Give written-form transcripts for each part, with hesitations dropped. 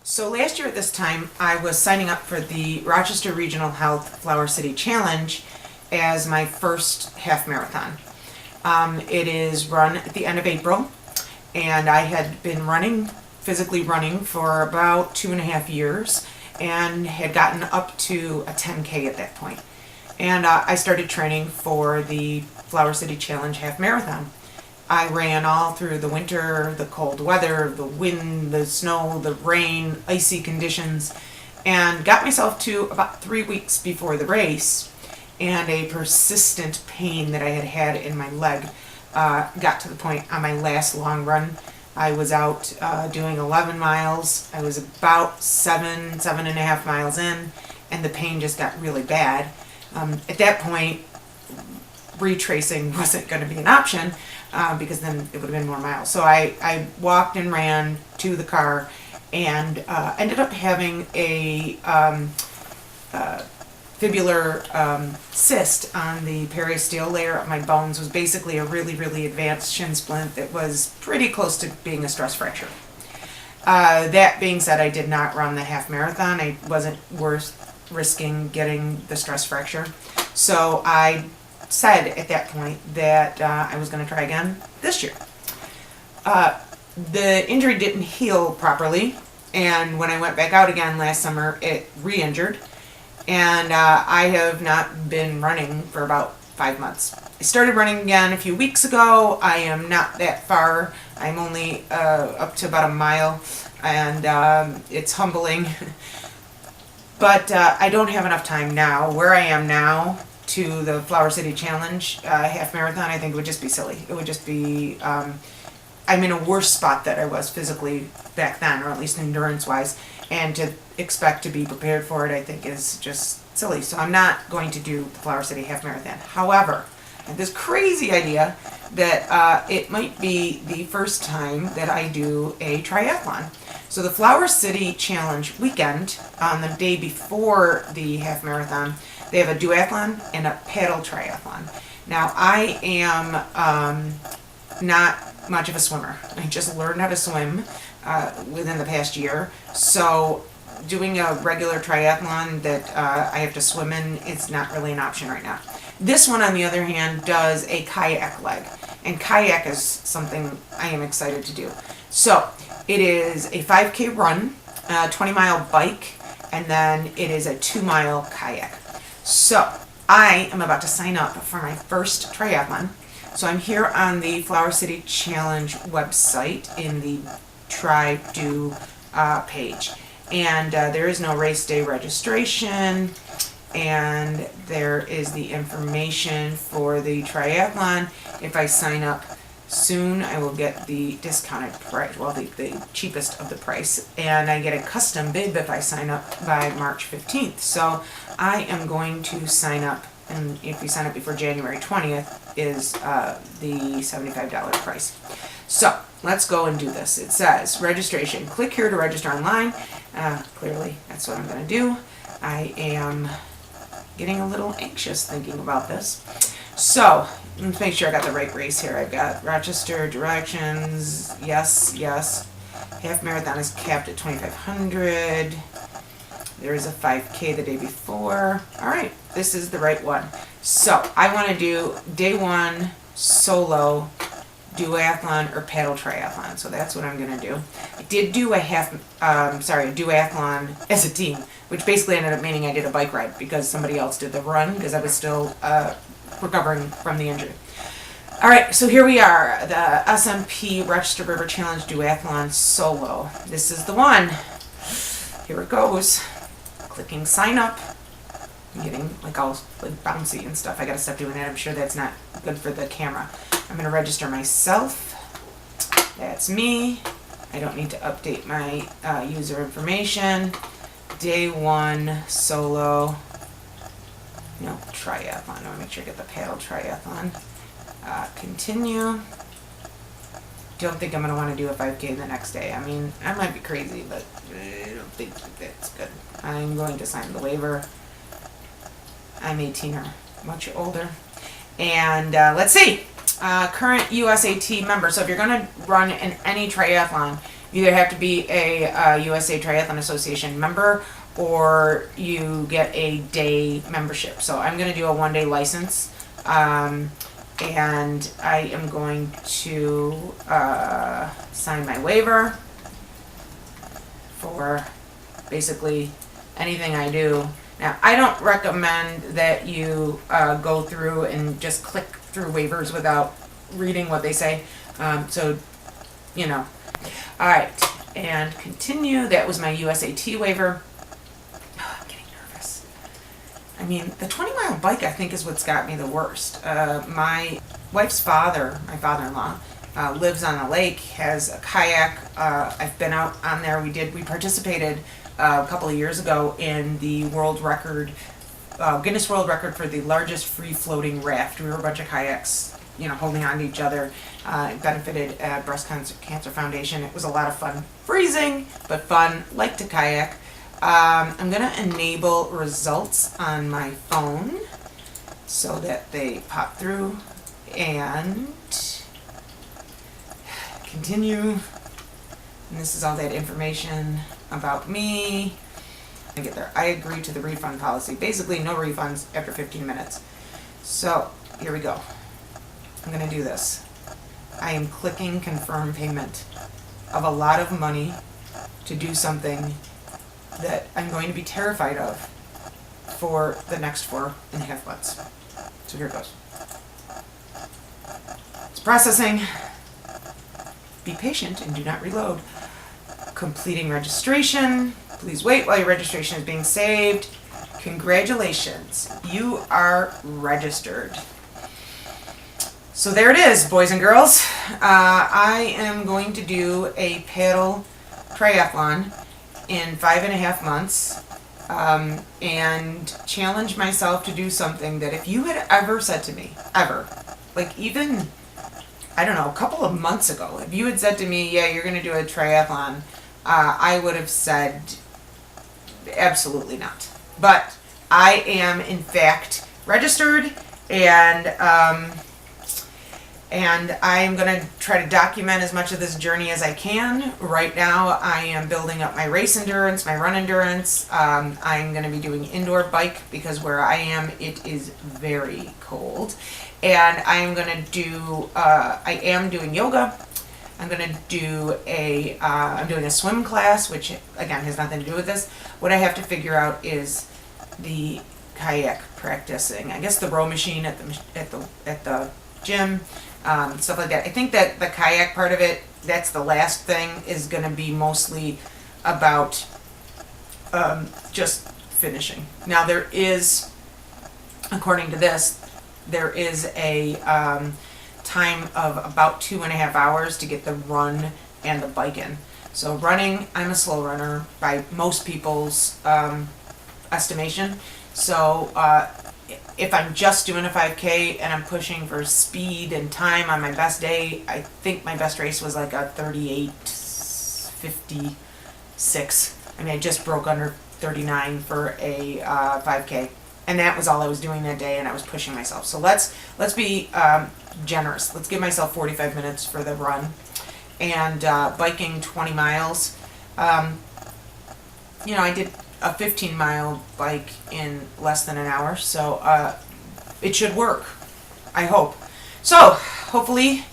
So last year at this time, I was signing up for the Rochester Regional Health Flower City Challenge as my first half marathon. It is run at the end of April, and I had been physically running for about 2.5 years and had gotten up to a 10K at that point. And I started training for the Flower City Challenge half marathon. I ran all through the winter, the cold weather, the wind, the snow, the rain, icy conditions, and got myself to about 3 weeks before the race, and a persistent pain that I had had in my leg got to the point on my last long run. I was out doing 11 miles. I was about 7.5 miles in, and the pain just got really bad. At that point, retracing wasn't going to be an option because then it would have been more miles. So I walked and ran to the car and ended up having a fibular cyst on the periosteal layer of my bones. It was basically a really, really advanced shin splint that was pretty close to being a stress fracture. That being said, I did not run the half marathon. I wasn't worth risking getting the stress fracture. So I said at that point that I was going to try again this year. The injury didn't heal properly, and when I went back out again last summer, it re-injured, and I have not been running for about 5 months. I started running again a few weeks ago. I am not that far. I'm only up to about a mile, and it's humbling. But I don't have enough time now. Where I am now to the Flower City Challenge half marathon, I think would just be silly. It would just be, I'm in a worse spot than I was physically back then, or at least endurance-wise, and to expect to be prepared for it, I think, is just silly. So I'm not going to do the Flower City half marathon. However, I have this crazy idea that it might be the first time that I do a triathlon. So the Flower City Challenge weekend, on the day before the half marathon, they have a duathlon and a paddle triathlon. Now, I am not much of a swimmer. I just learned how to swim within the past year. So doing a regular triathlon that I have to swim in is not really an option right now. This one, on the other hand, does a kayak leg. And kayak is something I am excited to do. So it is a 5K run, a 20-mile bike, and then it is a 2-mile kayak. So I am about to sign up for my first triathlon. So I'm here on the Flower City Challenge website in the Try Do page. And there is no race day registration. And there is the information for the triathlon. If I sign up soon, I will get the discounted price, well, the cheapest of the price, and I get a custom bib if I sign up by March 15th. So I am going to sign up, and if you sign up before January 20th, is the $75 price. So let's go and do this. It says registration. Click here to register online. Clearly, that's what I'm going to do. I am getting a little anxious thinking about this. So let's make sure I got the right race here. I've got Rochester directions. Yes, yes. Half marathon is capped at 2,500. There is a 5K the day before. All right, this is the right one. So I want to do day one solo duathlon or paddle triathlon. So that's what I'm going to do. I did do a duathlon as a team, which basically ended up meaning I did a bike ride because somebody else did the run because I was still recovering from the injury. All right, so here we are, the SMP Rochester River Challenge Duathlon Solo. This is the one. Here it goes. Clicking sign up. I'm getting all bouncy and stuff. I gotta stop doing that. I'm sure that's not good for the camera. I'm gonna register myself. That's me. I don't need to update my user information. Day one solo. No, triathlon. I want to make sure I get the paddle triathlon. Continue. Don't think I'm going to want to do a 5K the next day. I mean, I might be crazy, but I don't think that's good. I'm going to sign the waiver. I'm 18 or much older. And let's see. Current USAT member. So if you're going to run in any triathlon, You either have to be a USA Triathlon Association member or you get a day membership. So I'm going to do a 1-day license. And I am going to sign my waiver for basically anything I do. Now, I don't recommend that you go through and just click through waivers without reading what they say. So, you know. All right, and continue. That was my USAT waiver. Oh, I'm getting nervous. I mean, the 20-mile bike, I think, is what's got me the worst. My wife's father, my father-in-law, lives on a lake, has a kayak. I've been out on there. We participated a couple of years ago in the world record, Guinness World Record for the largest free-floating raft. We were a bunch of kayaks, holding on to each other. It benefited Breast Cancer Foundation. It was a lot of fun. Freezing, but fun. Like to kayak. I'm going to enable results on my phone so that they pop through and continue. And this is all that information about me. I get there. I agree to the refund policy. Basically, no refunds after 15 minutes. So, here we go. I'm going to do this. I am clicking confirm payment of a lot of money to do something that I'm going to be terrified of for the next 4.5 months. So here it goes. It's processing. Be patient and do not reload. Completing registration. Please wait while your registration is being saved. Congratulations, you are registered. So there it is, boys and girls. I am going to do a paddle triathlon in 5.5 months and challenge myself to do something that if you had ever said to me, ever, like even, I don't know, a couple of months ago, if you had said to me, yeah, you're going to do a triathlon, I would have said absolutely not. But I am, in fact, registered, and I'm going to try to document as much of this journey as I can. Right now, I am building up my race endurance, my run endurance. I'm going to be doing indoor bike because where I am, it is very cold. And I am going to do, I am doing yoga. I'm going to do I'm doing a swim class, which again has nothing to do with this. What I have to figure out is the kayak practicing. I guess the row machine at the gym, stuff like that. I think that the kayak part of it, that's the last thing, is going to be mostly about just finishing. Now there is, according to this, there is a time of about 2.5 hours to get the run and the bike in. So running, I'm a slow runner by most people's estimation. So if I'm just doing a 5K and I'm pushing for speed and time on my best day, I think my best race was like a 38:56. I mean, I just broke under 39 for a 5K. And that was all I was doing that day, and I was pushing myself. So let's be generous. Let's give myself 45 minutes for the run. And biking 20 miles. I did a 15-mile bike in less than an hour, so it should work, I hope. So hopefully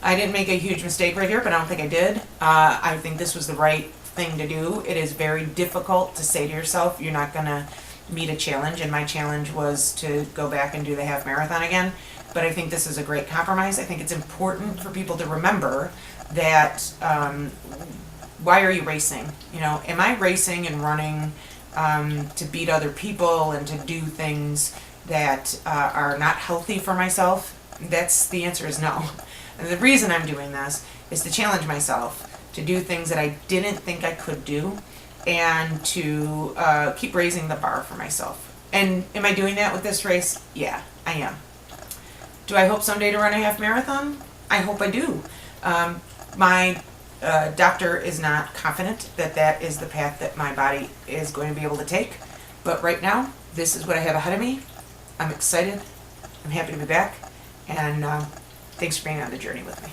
I didn't make a huge mistake right here, but I don't think I did. I think this was the right thing to do. It is very difficult to say to yourself, you're not going to meet a challenge, and my challenge was to go back and do the half marathon again. But I think this is a great compromise. I think it's important for people to remember that why are you racing? Am I racing and running to beat other people and to do things that are not healthy for myself? The answer is no. And the reason I'm doing this is to challenge myself to do things that I didn't think I could do, and to keep raising the bar for myself. And am I doing that with this race? Yeah, I am. Do I hope someday to run a half marathon? I hope I do. My doctor is not confident that that is the path that my body is going to be able to take. But right now, this is what I have ahead of me. I'm excited. I'm happy to be back. And thanks for being on the journey with me.